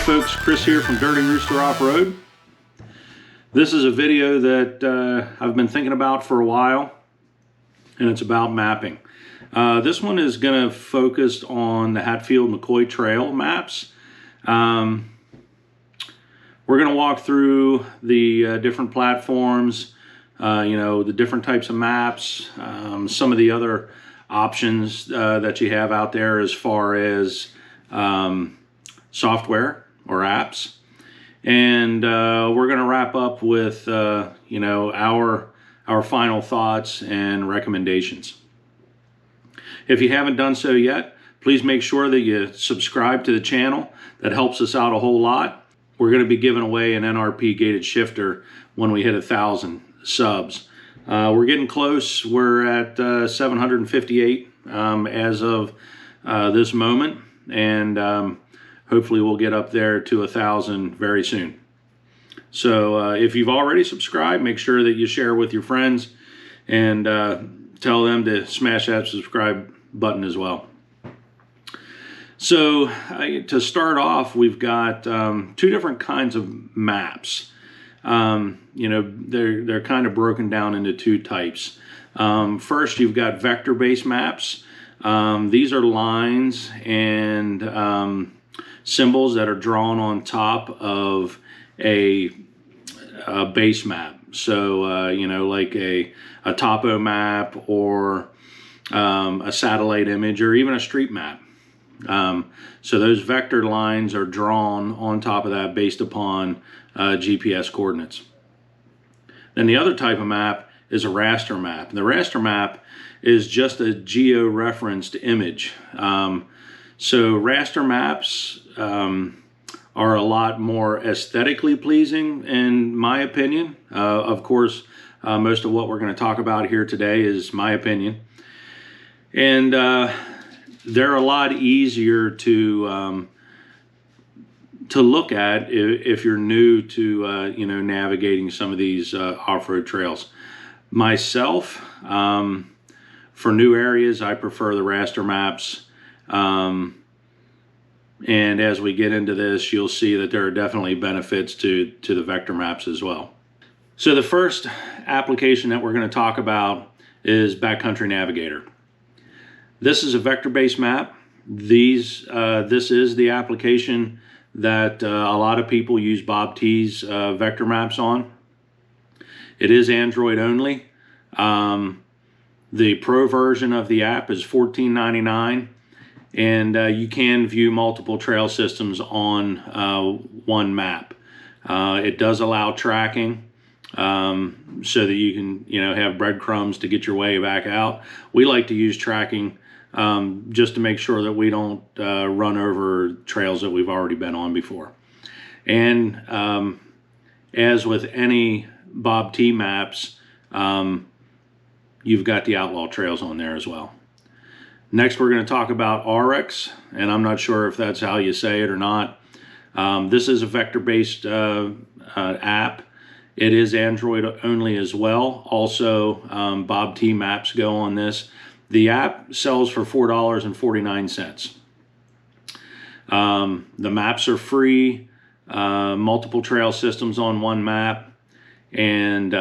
folks, Chris here from Dirty Rooster Off-Road. This is a video that I've been thinking about for a while, and it's about mapping. This one is going to focus on the Hatfield McCoy trail maps. We're going to walk through the different platforms, the different types of maps, some of the other options that you have out there as far as software or apps. And we're going to wrap up with our final thoughts and recommendations. If you haven't done so yet, please make sure that you subscribe to the channel. That helps us out a whole lot. We're going to be giving away an NRP gated shifter when we hit 1,000 subs. We're getting close. We're at 758 as of this moment, and hopefully we'll get up there to 1,000 very soon. So if you've already subscribed, make sure that you share with your friends and tell them to smash that subscribe button as well. So to start off, we've got two different kinds of maps. They're kind of broken down into two types. First, you've got vector-based maps. These are lines and symbols that are drawn on top of a base map. So, like a topo map or a satellite image or even a street map. So those vector lines are drawn on top of that based upon GPS coordinates. Then the other type of map is a raster map. And the raster map is just a geo-referenced image. So raster maps are a lot more aesthetically pleasing in my opinion. Of course, most of what we're going to talk about here today is my opinion. And they're a lot easier to look at if you're new to navigating some of these off-road trails. Myself, for new areas, I prefer the raster maps. And as we get into this, you'll see that there are definitely benefits to the vector maps as well. So the first application that we're going to talk about is Backcountry Navigator. This is a vector-based map. This is the application that a lot of people use BobT's vector maps on. It is Android only. The Pro version of the app is $14.99, and you can view multiple trail systems on one map. It does allow tracking so that you can have breadcrumbs to get your way back out. We like to use tracking just to make sure that we don't run over trails that we've already been on before. And as with any BobT maps, you've got the outlaw trails on there as well. Next, we're going to talk about Orux, and I'm not sure if that's how you say it or not. This is a vector-based app. It is Android only as well. Also, BobT maps go on this. The app sells for $4.49. The maps are free, multiple trail systems on one map, and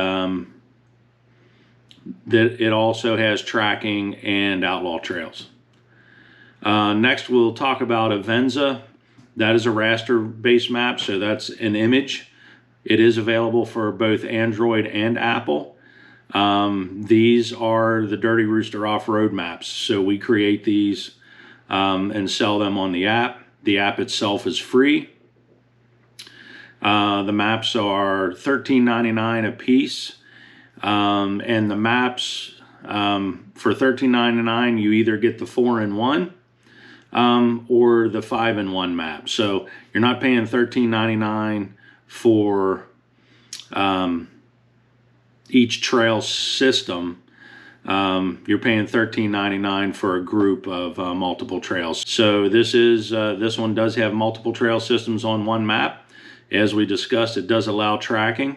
it also has tracking and outlaw trails. Next, we'll talk about Avenza. That is a raster-based map, so that's an image. It is available for both Android and Apple. These are the Dirty Rooster Off-Road maps. So we create these and sell them on the app. The app itself is free. The maps are $13.99 a piece. And the maps for $13.99, you either get the 4-in-1 or the 5-in-1 map. So you're not paying $13.99 for each trail system. You're paying $13.99 for a group of multiple trails. So this one does have multiple trail systems on one map. As we discussed, it does allow tracking,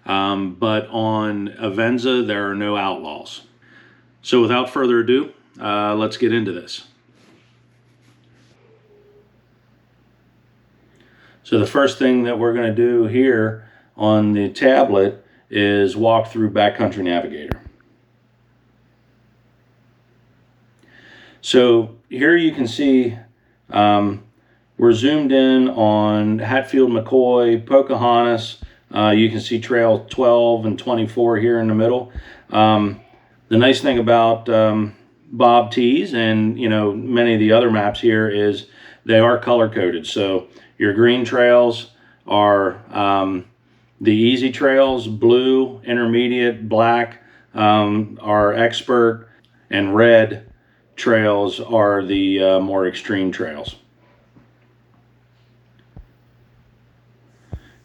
but on Avenza there are no outlaws. So without further ado, let's get into this. So the first thing that we're going to do here on the tablet is walk through Backcountry Navigator. So here you can see we're zoomed in on Hatfield McCoy, Pocahontas. You can see trail 12 and 24 here in the middle. The nice thing about BobTs and many of the other maps here is they are color coded. So your green trails are the easy trails, blue, intermediate, black are expert, and red trails are the more extreme trails.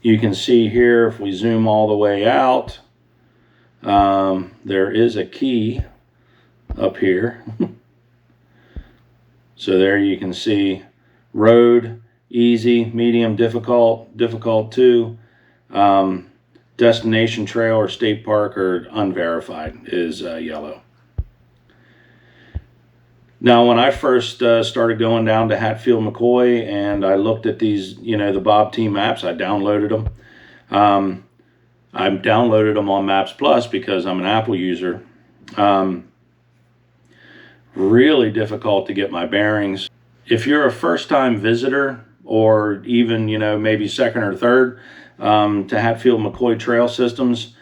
You can see here, if we zoom all the way out, there is a key up here. So there you can see road, easy, medium, difficult, difficult 2, destination trail or state park or unverified is yellow. Now, when I first started going down to Hatfield McCoy and I looked at these, the BobT maps, I downloaded them. I downloaded them on Maps Plus because I'm an Apple user. Really difficult to get my bearings. If you're a first-time visitor or even, maybe second or third to Hatfield McCoy trail systems,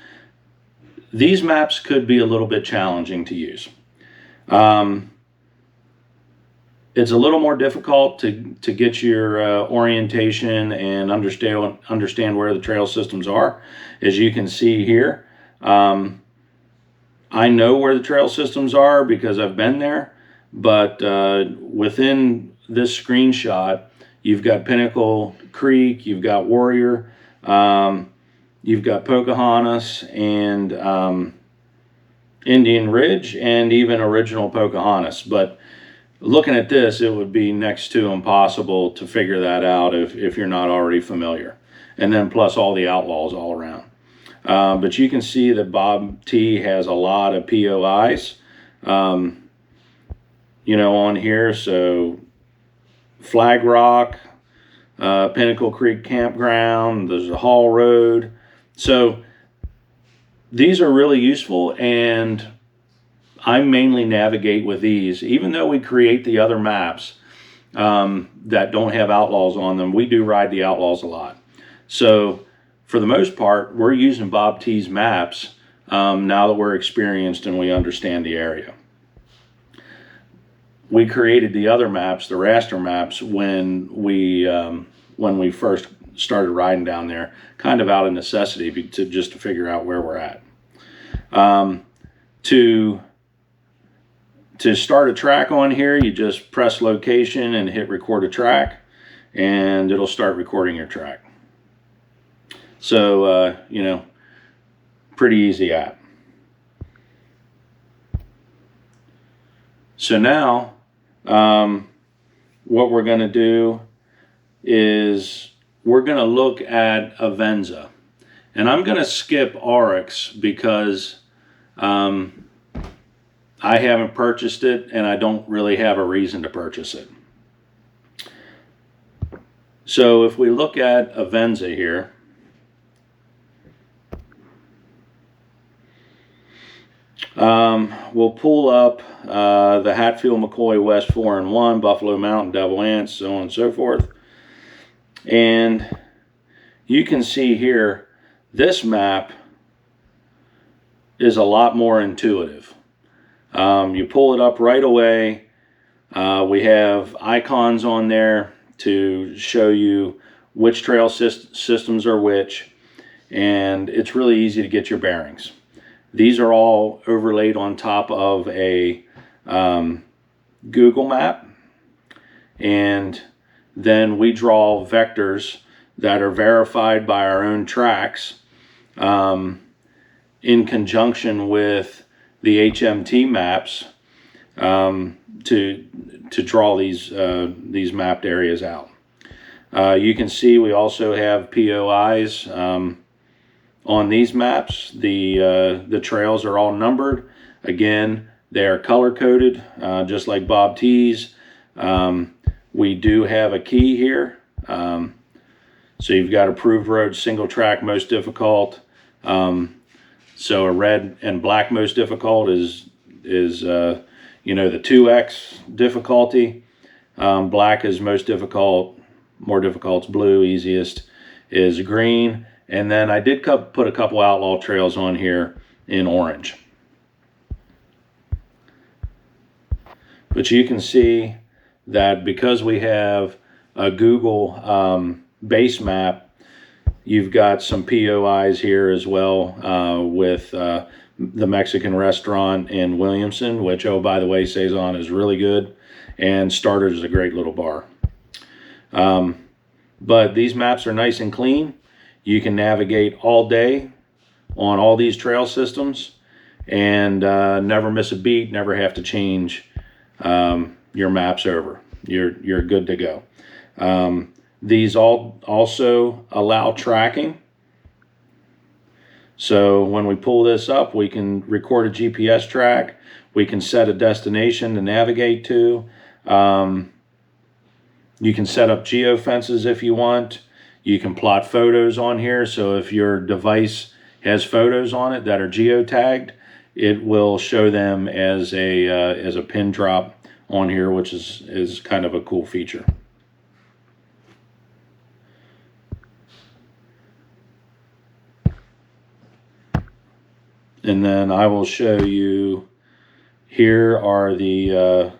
these maps could be a little bit challenging to use. It's a little more difficult to get your orientation and understand where the trail systems are. As you can see here, I know where the trail systems are because I've been there, but within this screenshot, you've got Pinnacle Creek, you've got Warrior, you've got Pocahontas and Indian Ridge, and even original Pocahontas. But looking at this, it would be next to impossible to figure that out if you're not already familiar. And then plus all the outlaws all around. But you can see that BobT has a lot of POIs, on here. So Flag Rock, Pinnacle Creek Campground, there's a Hall Road. So these are really useful, and I mainly navigate with these. Even though we create the other maps that don't have outlaws on them, we do ride the outlaws a lot. So for the most part, we're using BobT's maps now that we're experienced and we understand the area. We created the other maps, the raster maps, when we first started riding down there, kind of out of necessity just to figure out where we're at. To start a track on here, you just press location and hit record a track, and it'll start recording your track. So, pretty easy app. So now, what we're going to do is we're going to look at Avenza. And I'm going to skip Orux because I haven't purchased it, and I don't really have a reason to purchase it. So if we look at Avenza here, we'll pull up the Hatfield McCoy West 4 and 1, Buffalo Mountain, Devil Anse, so on and so forth. And you can see here, this map is a lot more intuitive. You pull it up right away. We have icons on there to show you which trail systems are which, and it's really easy to get your bearings. These are all overlaid on top of a Google map, and then we draw vectors that are verified by our own tracks in conjunction with the HMT maps to draw these mapped areas out. You can see we also have POIs on these maps. The trails are all numbered. Again, they are color coded, just like BobT's. We do have a key here. So you've got approved roads, single track, most difficult. So a red and black most difficult is you know, the 2X difficulty. Black is most difficult. More difficult's blue. Easiest is green. And then I did put a couple outlaw trails on here in orange. But you can see that because we have a Google base map, you've got some POIs here as well with the Mexican restaurant in Williamson, which, oh, by the way, Saison is really good, and Starters is a great little bar. But these maps are nice and clean. You can navigate all day on all these trail systems and never miss a beat, never have to change your maps over. You're good to go. These also allow tracking. So when we pull this up, we can record a GPS track. We can set a destination to navigate to. You can set up geofences if you want. You can plot photos on here. So if your device has photos on it that are geotagged, it will show them as a pin drop on here, which is kind of a cool feature. And then I will show you, here are the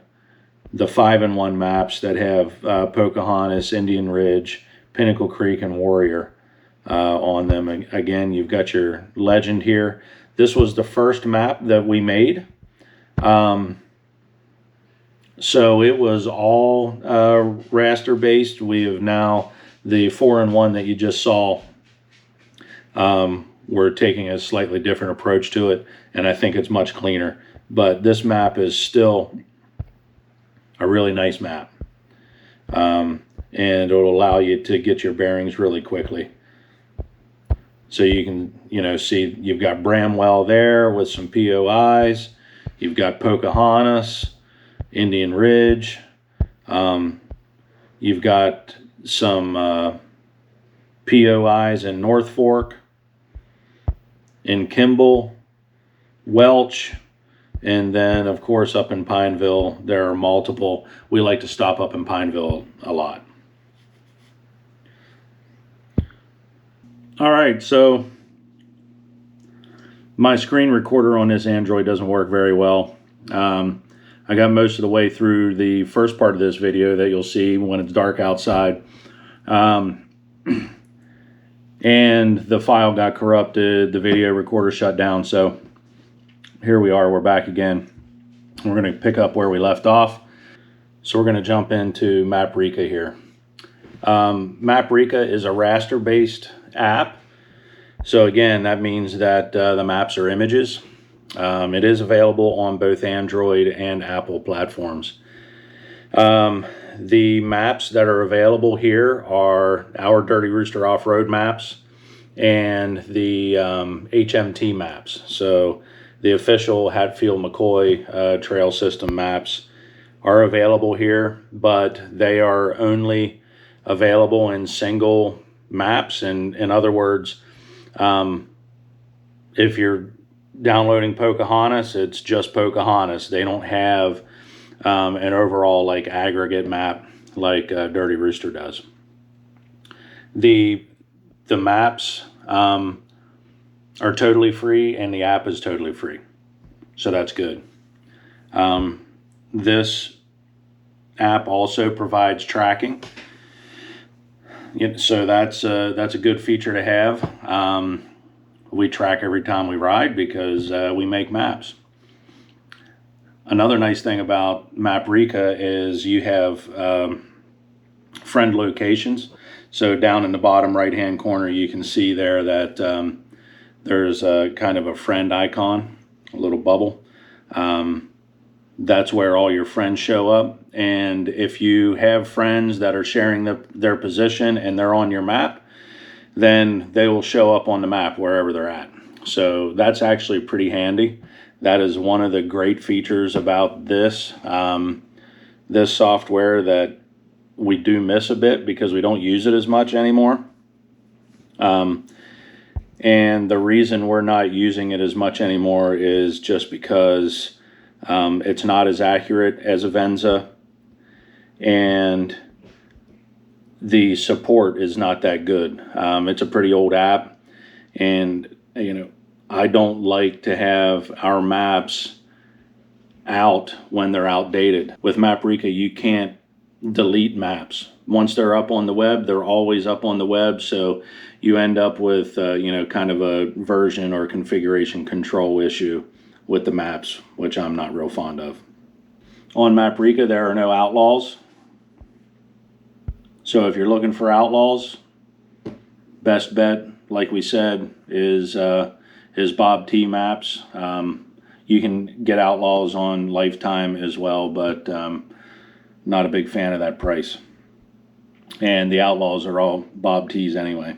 5-in-1 maps that have Pocahontas, Indian Ridge, Pinnacle Creek, and Warrior on them. And again, you've got your legend here. This was the first map that we made. So it was all raster based. We have now, the 4-in-1 that you just saw, we're taking a slightly different approach to it, and I think it's much cleaner. But this map is still a really nice map. And it'll allow you to get your bearings really quickly. So you can, you know, see you've got Bramwell there with some POIs. You've got Pocahontas, Indian Ridge. You've got some POIs in North Fork, in Kimball, Welch, and then of course up in Pineville there are multiple. We like to stop up in Pineville a lot. All right, so my screen recorder on this Android doesn't work very well. I got most of the way through the first part of this video that you'll see when it's dark outside. And the file got corrupted, the video recorder shut down, so here we are, we're back again. We're going to pick up where we left off. So we're going to jump into Maprika here. Maprika is a raster-based app. So again, that means that the maps are images. It is available on both Android and Apple platforms. The maps that are available here are our Dirty Rooster Off-Road maps and the HMT maps. So the official Hatfield McCoy trail system maps are available here, but they are only available in single maps. And in other words, if you're downloading Pocahontas, it's just Pocahontas. They don't have an overall like aggregate map like Dirty Rooster does. The maps are totally free, and the app is totally free, so that's good. This app also provides tracking, so that's a good feature to have. We track every time we ride because we make maps. Another nice thing about Maprika is you have friend locations. So down in the bottom right hand corner you can see there that there's a kind of a friend icon, a little bubble. That's where all your friends show up, and if you have friends that are sharing their position and they're on your map, then they will show up on the map wherever they're at. So that's actually pretty handy. That is one of the great features about this this software that we do miss a bit because we don't use it as much anymore. And the reason we're not using it as much anymore is just because it's not as accurate as Avenza, and the support is not that good. It's a pretty old app, and I don't like to have our maps out when they're outdated. With Maprika, you can't delete maps. Once they're up on the web, they're always up on the web, so you end up with kind of a version or configuration control issue with the maps, which I'm not real fond of. On Maprika, there are no outlaws. So if you're looking for outlaws, best bet, like we said, is BobT maps. You can get outlaws on lifetime as well, but not a big fan of that price. And the outlaws are all BobTs anyway.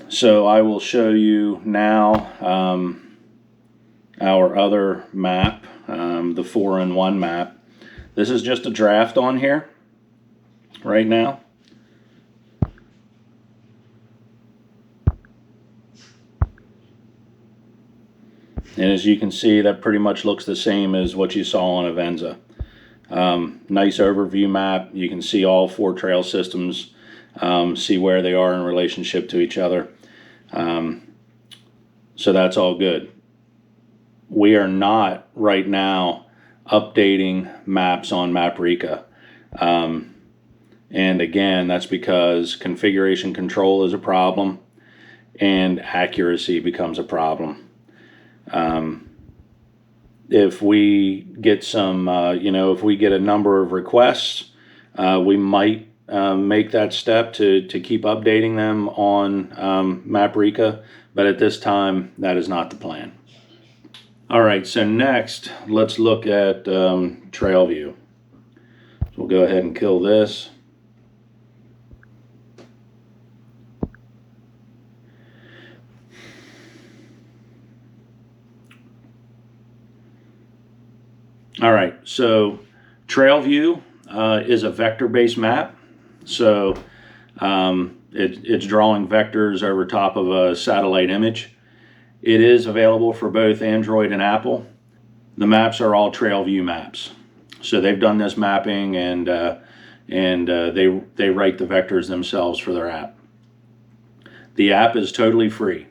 So I will show you now our other map, the 4-in-1 map. This is just a draft on here right now. And as you can see, that pretty much looks the same as what you saw on Avenza. Nice overview map. You can see all 4 trail systems, see where they are in relationship to each other. So that's all good. We are not right now updating maps on Maprika. And again, that's because configuration control is a problem and accuracy becomes a problem. If we get some, if we get a number of requests, we might make that step to keep updating them on Maprika, but at this time, that is not the plan. All right, so next, let's look at TrailView. So we'll go ahead and kill this. All right, so TrailView is a vector-based map. So it's drawing vectors over top of a satellite image. It is available for both Android and Apple. The maps are all TrailView maps. So they've done this mapping, and they write the vectors themselves for their app. The app is totally free.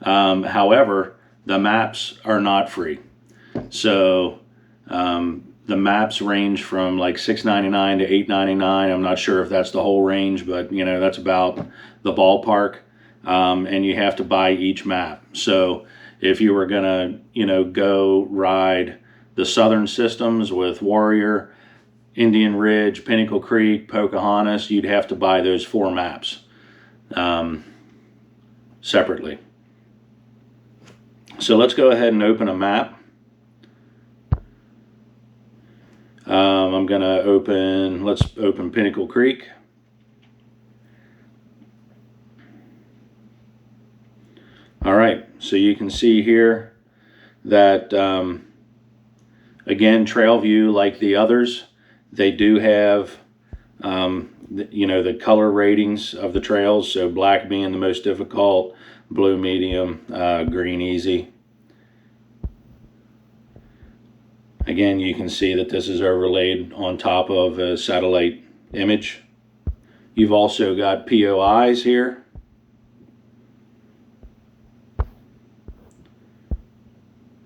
However, the maps are not free. So the maps range from like $6.99 to $8.99. I'm not sure if that's the whole range, but that's about the ballpark. And you have to buy each map. So if you were gonna go ride the southern systems with Warrior, Indian Ridge, Pinnacle Creek, Pocahontas, you'd have to buy those 4 maps separately. So let's go ahead and open a map. I'm gonna let's open Pinnacle Creek. All right, so you can see here that, again, TrailView, like the others, they do have, the color ratings of the trails, so black being the most difficult, blue medium, green easy. Again, you can see that this is overlaid on top of a satellite image. You've also got POIs here.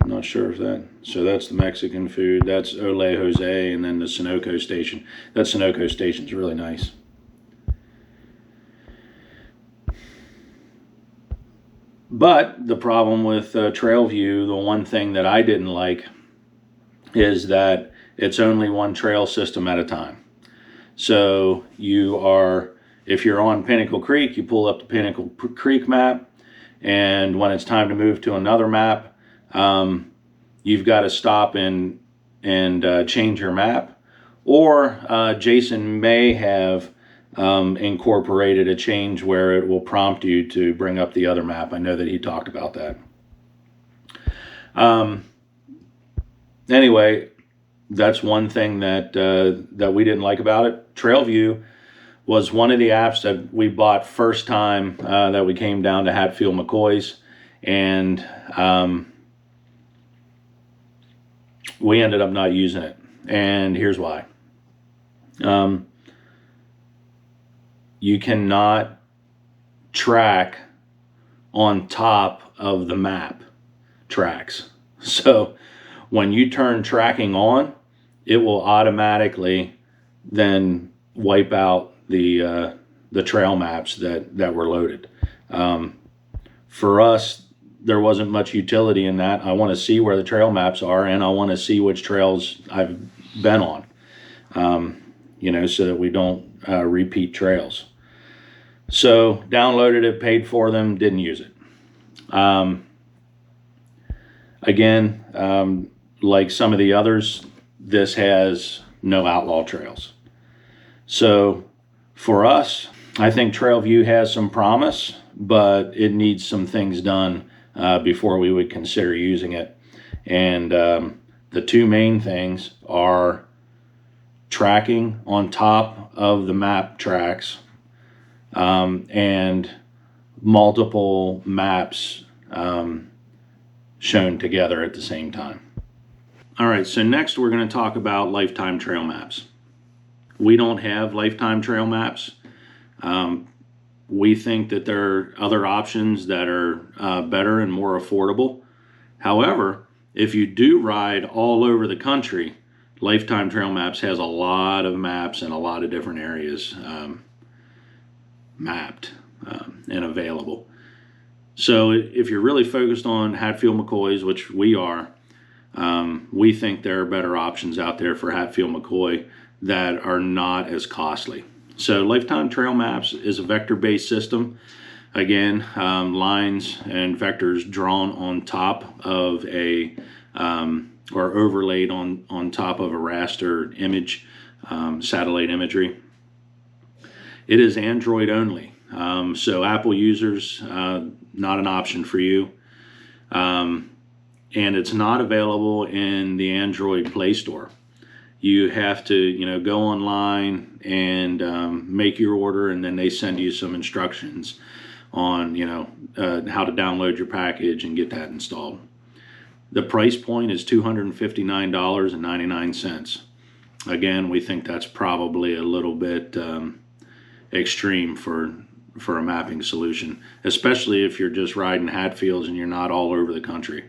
I'm not sure if so that's the Mexican food, that's Ole Jose, and then the Sunoco station. That Sunoco station's really nice. But the problem with TrailView, the one thing that I didn't like, is that it's only one trail system at a time. So if you're on Pinnacle Creek, you pull up the Pinnacle Creek map, and when it's time to move to another map, you've got to stop and change your map. Or Jason may have incorporated a change where it will prompt you to bring up the other map. I know that he talked about that. Anyway, that's one thing that we didn't like about it. TrailView was one of the apps that we bought first time that we came down to Hatfield McCoy's, and we ended up not using it. And here's why. You cannot track on top of the map tracks. So when you turn tracking on, it will automatically then wipe out the trail maps that were loaded. For us, there wasn't much utility in that. I want to see where the trail maps are, and I want to see which trails I've been on, you know, so that we don't repeat trails. So downloaded it, paid for them, didn't use it. Again, like some of the others, this has no outlaw trails. So for us, I think TrailView has some promise, but it needs some things done before we would consider using it. And the two main things are tracking on top of the map tracks, and multiple maps shown together at the same time. All right, so next we're going to talk about lifetime trail maps. We don't have lifetime trail maps. We think that there are other options that are better and more affordable. However, if you do ride all over the country, Lifetime Trail Maps has a lot of maps in a lot of different areas mapped and available. So if you're really focused on Hatfield McCoy's, which we are, we think there are better options out there for Hatfield McCoy that are not as costly. So Lifetime Trail Maps is a vector-based system. Again, lines and vectors drawn on top of a or overlaid on top of a raster image, satellite imagery. It is Android only, so Apple users, not an option for you. And it's not available in the Android Play Store. You have to, you know, go online and make your order, and then they send you some instructions on, you know, how to download your package and get that installed. The price point is $259.99. Again, we think that's probably a little bit extreme for a mapping solution, especially if you're just riding Hatfields and you're not all over the country.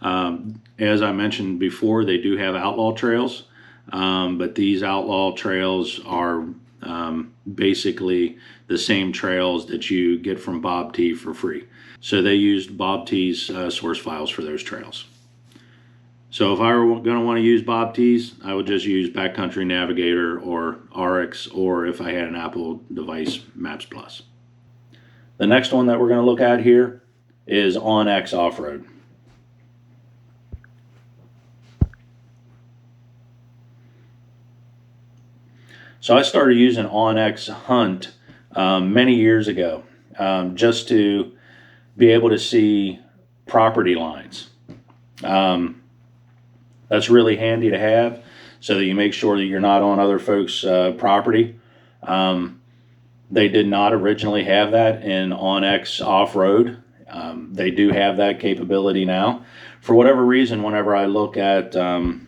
As I mentioned before, they do have outlaw trails, but these outlaw trails are basically the same trails that you get from BobT for free. So they used BobT's source files for those trails. So if I were going to want to use BobT's, I would just use Backcountry Navigator or Orux, or if I had an Apple device, Maps Plus. The next one that we're going to look at here is OnX OffRoad. So I started using OnX Hunt many years ago, just to be able to see property lines. That's really handy to have, so that you make sure that you're not on other folks' property. They did not originally have that in OnX OffRoad. They do have that capability now. For whatever reason, whenever I look at my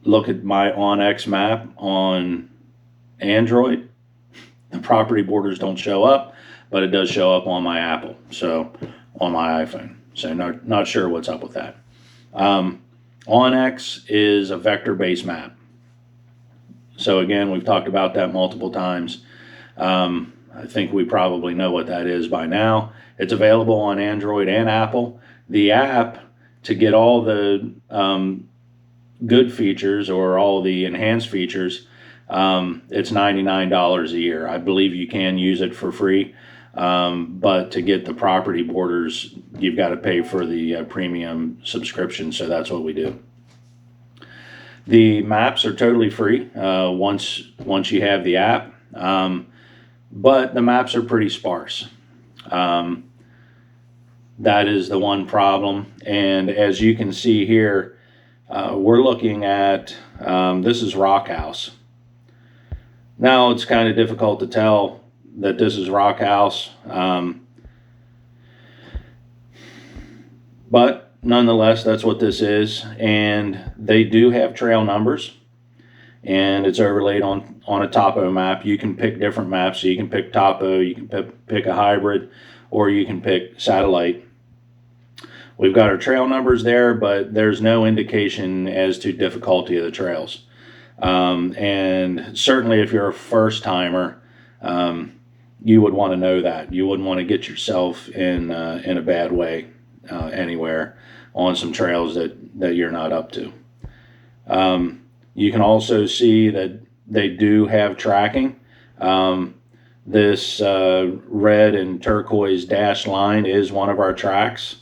OnX map on Android, the property borders don't show up, but it does show up on my Apple, so on my iPhone. So not sure what's up with that. OnX is a vector-based map. So again, we've talked about that multiple times. I think we probably know what that is by now. It's available on Android and Apple. The app, to get all the good features or all the enhanced features, it's $99 a year. I believe you can use it for free, but to get the property borders, you've got to pay for the premium subscription, so that's what we do. The maps are totally free once you have the app, but the maps are pretty sparse. That is the one problem, and as you can see here, we're looking at, this is Rock House. Now it's kind of difficult to tell that this is Rock House, but nonetheless, that's what this is. And they do have trail numbers, and it's overlaid on a topo map. You can pick different maps. So you can pick topo, you can pick a hybrid, or you can pick satellite. We've got our trail numbers there, but there's no indication as to difficulty of the trails. And certainly if you're a first timer, you would want to know that. You wouldn't want to get yourself in a bad way anywhere on some trails that you're not up to. You can also see that they do have tracking. This red and turquoise dashed line is one of our tracks.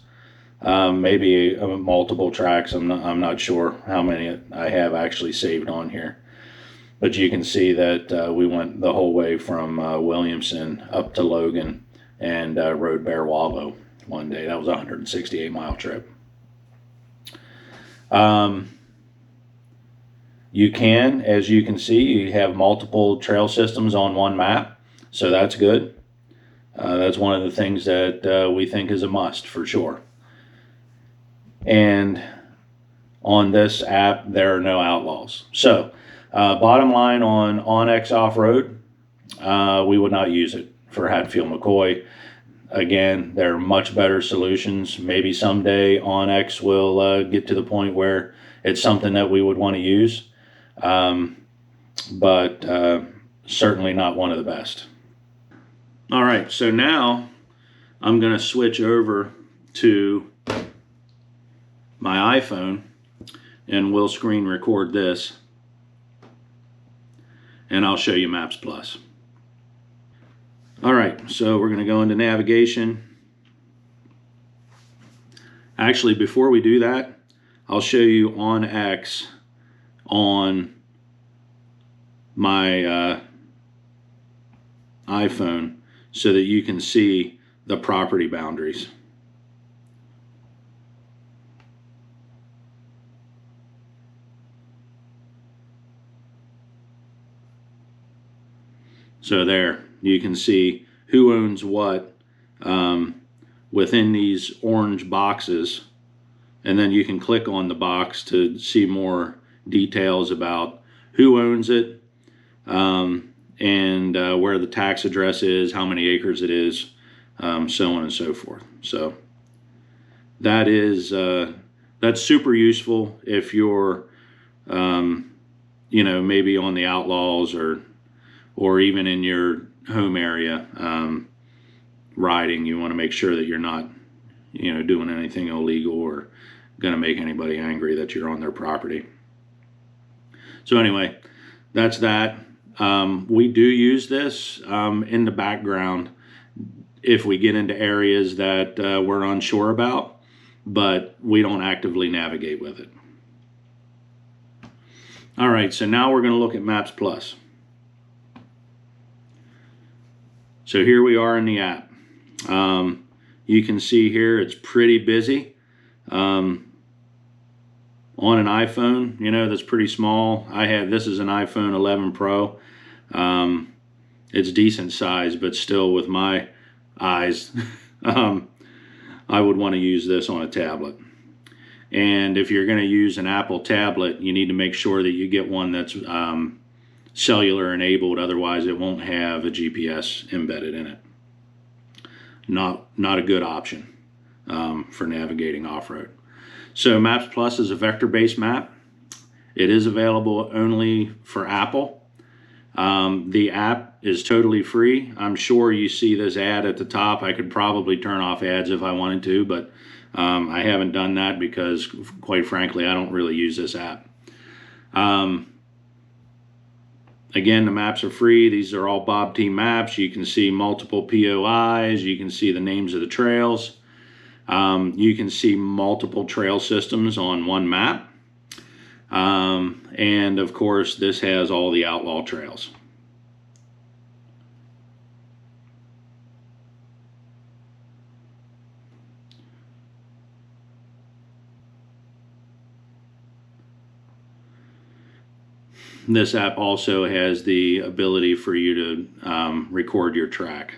Maybe multiple tracks. I'm not sure how many I have actually saved on here, but you can see that we went the whole way from Williamson up to Logan and rode Bear Wallow one day. That was a 168-mile trip. You can, as you can see, you have multiple trail systems on one map, so that's good. That's one of the things that we think is a must for sure. And on this app, there are no outlaws. So, bottom line on OnX OffRoad, we would not use it for Hatfield McCoy. Again, there are much better solutions. Maybe someday OnX will get to the point where it's something that we would want to use, but certainly not one of the best. All right, so now I'm going to switch over to my iPhone, and we'll screen record this, and I'll show you Maps Plus. All right, so we're going to go into navigation. Actually, before we do that, I'll show you OnX on my iPhone so that you can see the property boundaries. So there, you can see who owns what within these orange boxes, and then you can click on the box to see more details about who owns it, and where the tax address is, how many acres it is, so on and so forth. So that is that's super useful if you're maybe on the outlaws or even in your home area riding. You want to make sure that you're not doing anything illegal or going to make anybody angry that you're on their property. So anyway, that's that. We do use this in the background if we get into areas that we're unsure about, but we don't actively navigate with it. All right, so now we're going to look at Maps Plus. So here we are in the app. You can see here it's pretty busy. On an iPhone, that's pretty small. This is an iPhone 11 Pro. It's decent size, but still with my eyes, I would want to use this on a tablet. And if you're going to use an Apple tablet, you need to make sure that you get one that's cellular enabled, otherwise it won't have a GPS embedded in it. Not a good option for navigating off-road. So Maps Plus is a vector-based map. It is available only for Apple. The app is totally free. I'm sure you see this ad at the top. I could probably turn off ads if I wanted to, but I haven't done that because, quite frankly, I don't really use this app. Again, the maps are free. These are all BobT maps. You can see multiple POIs. You can see the names of the trails. You can see multiple trail systems on one map. And of course, this has all the outlaw trails. this app also has the ability for you to record your track.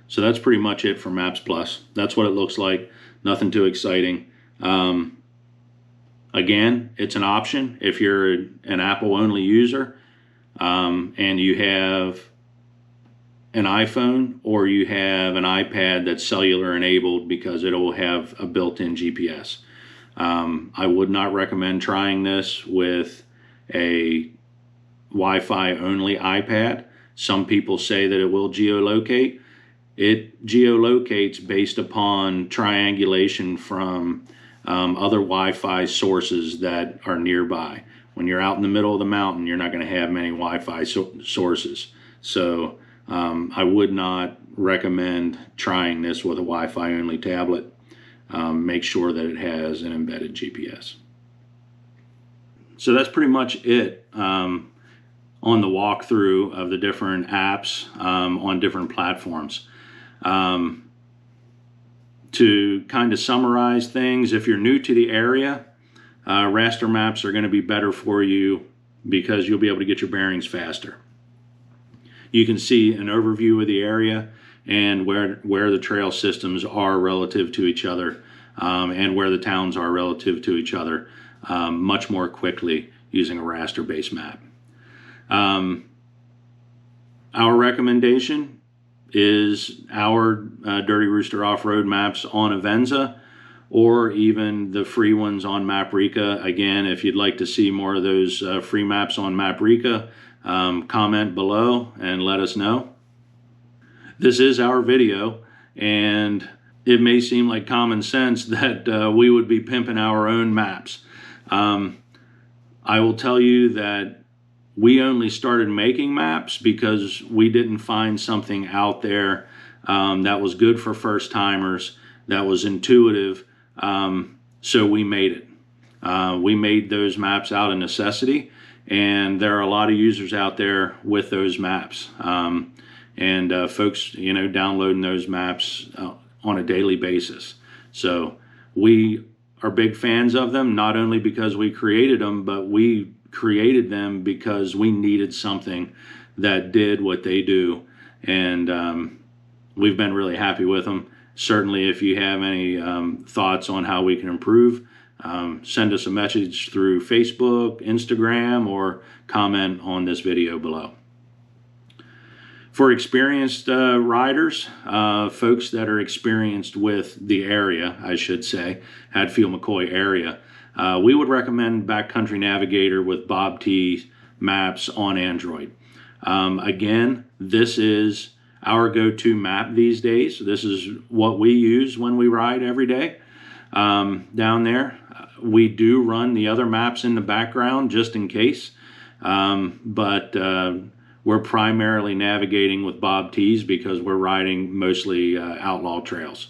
So that's pretty much it for Maps Plus. That's what it looks like. Nothing too exciting. Again, it's an option if you're an Apple-only user and you have an iPhone or you have an iPad that's cellular enabled, because it will have a built-in GPS. I would not recommend trying this with a Wi-Fi only iPad. Some people say that it will geolocate. It geolocates based upon triangulation from other Wi-Fi sources that are nearby. When you're out in the middle of the mountain, you're not going to have many Wi-Fi sources. So I would not recommend trying this with a Wi-Fi only tablet. Make sure that it has an embedded GPS. So that's pretty much it on the walkthrough of the different apps on different platforms. To kind of summarize things, if you're new to the area, raster maps are going to be better for you because you'll be able to get your bearings faster. You can see an overview of the area and where the trail systems are relative to each other, and where the towns are relative to each other much more quickly using a raster-based map. Our recommendation is our Dirty Rooster off-road maps on Avenza, or even the free ones on Maprika. Again, if you'd like to see more of those free maps on Maprika, comment below and let us know. This is our video, and it may seem like common sense that we would be pimping our own maps. I will tell you that we only started making maps because we didn't find something out there that was good for first timers, that was intuitive, so we made it. We made those maps out of necessity, and there are a lot of users out there with those maps, and folks, downloading those maps on a daily basis. So we are big fans of them, not only because we created them, but we created them because we needed something that did what they do, and we've been really happy with them. Certainly, if you have any thoughts on how we can improve, send us a message through Facebook, Instagram, or comment on this video below. For experienced riders, folks that are experienced with the area, I should say, Hatfield McCoy area, we would recommend Backcountry Navigator with BobT maps on Android. Again, this is our go-to map these days. This is what we use when we ride every day down there. We do run the other maps in the background just in case, but we're primarily navigating with BobTs because we're riding mostly outlaw trails.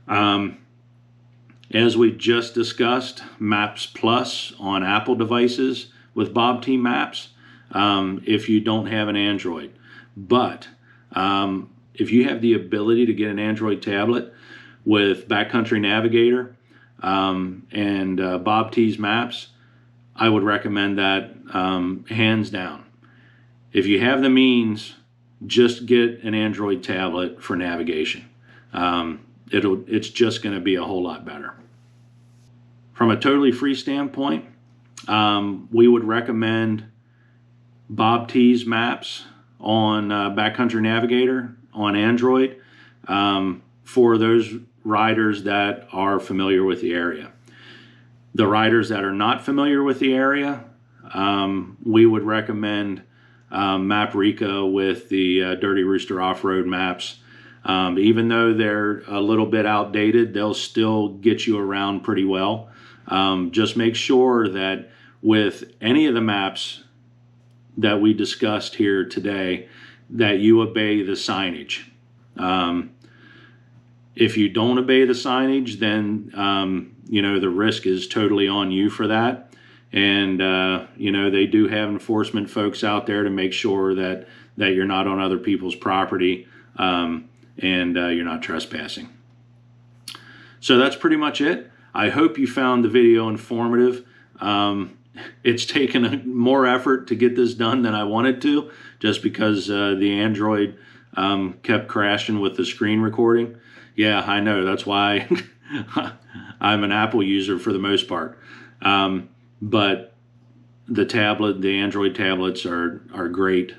As we just discussed, Maps Plus on Apple devices with BobT maps if you don't have an Android. But if you have the ability to get an Android tablet with Backcountry Navigator and BobT's maps, I would recommend that hands down. If you have the means, just get an Android tablet for navigation. It's just going to be a whole lot better. From a totally free standpoint, we would recommend BobT's maps on Backcountry Navigator on Android for those riders that are familiar with the area. The riders that are not familiar with the area, we would recommend Maprika with the Dirty Rooster off-road maps. Even though they're a little bit outdated, they'll still get you around pretty well. Just make sure that with any of the maps that we discussed here today, that you obey the signage. If you don't obey the signage, then the risk is totally on you for that. And they do have enforcement folks out there to make sure that you're not on other people's property and you're not trespassing. So that's pretty much it. I hope you found the video informative. It's taken more effort to get this done than I wanted to, just because the Android kept crashing with the screen recording. Yeah, I know. That's why I'm an Apple user for the most part. But the Android tablets are great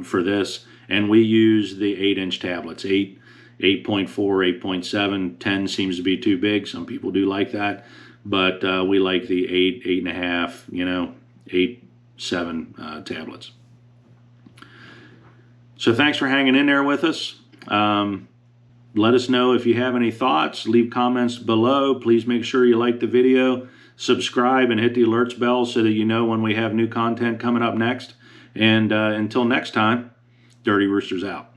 for this. And we use the 8-inch tablets, 8.4, 8.7, 10 seems to be too big. Some people do like that. But we like the 8, 8.5, 8, 7 tablets. So thanks for hanging in there with us. Let us know if you have any thoughts. Leave comments below. Please make sure you like the video, subscribe, and hit the alerts bell so that you know when we have new content coming up next. And until next time, Dirty Roosters out.